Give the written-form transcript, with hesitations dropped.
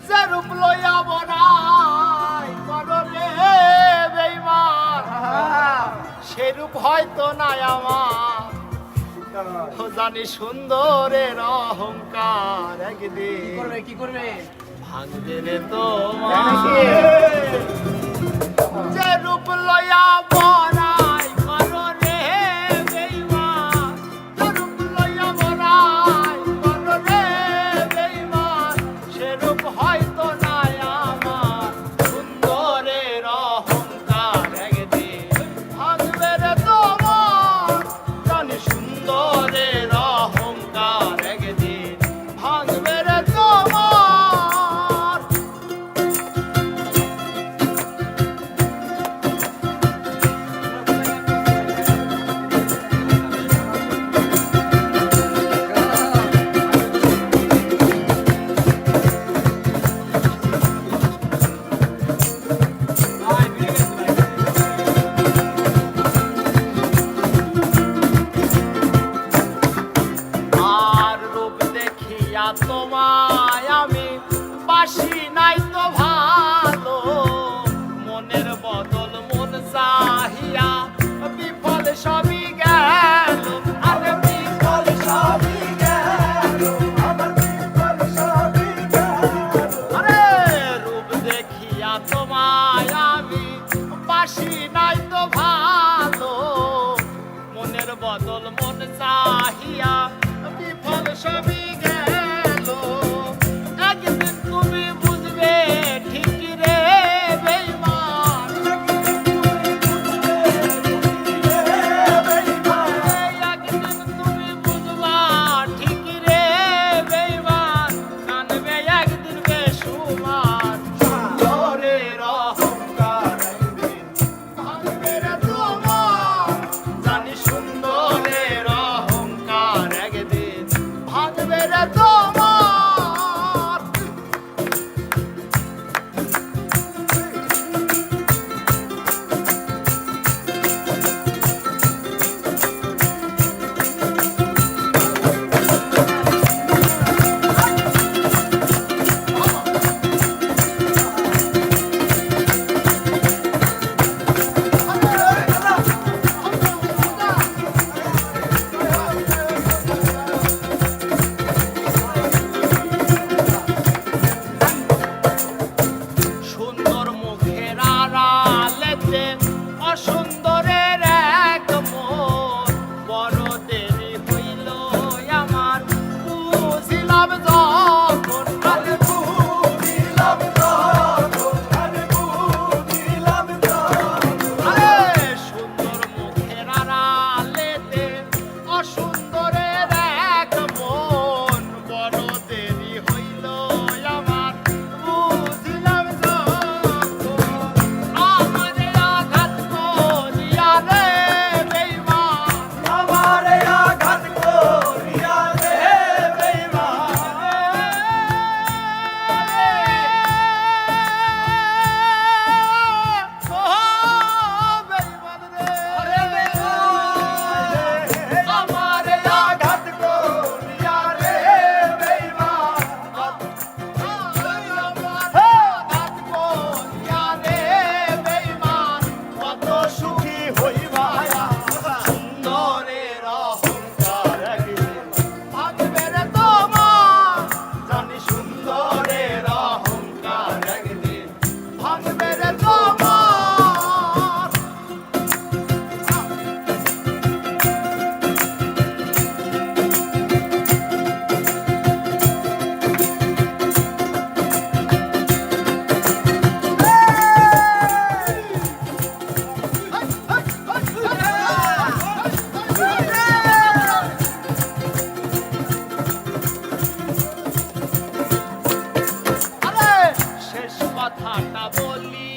যে রূপ লইয়া বনাই করো রে বেঈমান সে রূপ হয়তো নাই আমার জানি সুন্দরের অহংকার একদিন কি করবে ভাঙবে রে তোমার যে রূপ লইয়া বনাই করো রে বেঈমান যে রূপ লইয়া বনাই করো রে বেঈমান সে রূপ হয়তো নাই আমার সুন্দরের অহংকার একদিন ভাঙবে রে তোমার জানি সুন্দরের অহংকার একদিন ভাঙবে রে তোমার আর রূপ দেখিয়া তোমায় আমি বাসি নাই তো ভালো মনের বদল মন চাহিয়া বিফল সবই গেল আরে বিফল সবই গেল আমার বিফল সবই গেল আরে রূপ দেখিয়া তোমায় আমি বাসি নাই তো ভালো মনের বদল মন চাহিয়া বিফল সবই গেল একদিন তুমি বুঝবে ঠিক রে বেঈমান একদিন তুমি বুঝবা ঠিক রে বেঈমান কানবে একদিন বেসুমার সুন্দরের অহংকার একদিন ভাঙবে রে তোমার জানি সুন্দরের অহংকার একদিন ভাঙবে রে তোমার সুন্দর মুখের আড়ালেতে অসুন্দরের এক মন বড় দেরি হইল আমার বুঝিলাম যখন আরে বুঝিলাম যখন আরে বুঝিলাম যখন আরে সুন্দর মুখের আড়ালেতে অসুন্দরের এক মন বড় দেরি হইল আমার বুঝিলাম আমারে আঘাত করিয়া রে বেঈমান আমারে আঘাত করিয়া রে বেঈমান ও বেঈমান রে আমারে আঘাত করিয়া রে বেঈমান কত সুখী হইবা সুন্দরের অহংকার একদিন ভাঙবে রে তোমার জানি সুন্দরের অহংকার একদিন ভাঙবে রে তোমার আরে শেষ কথাটা বলি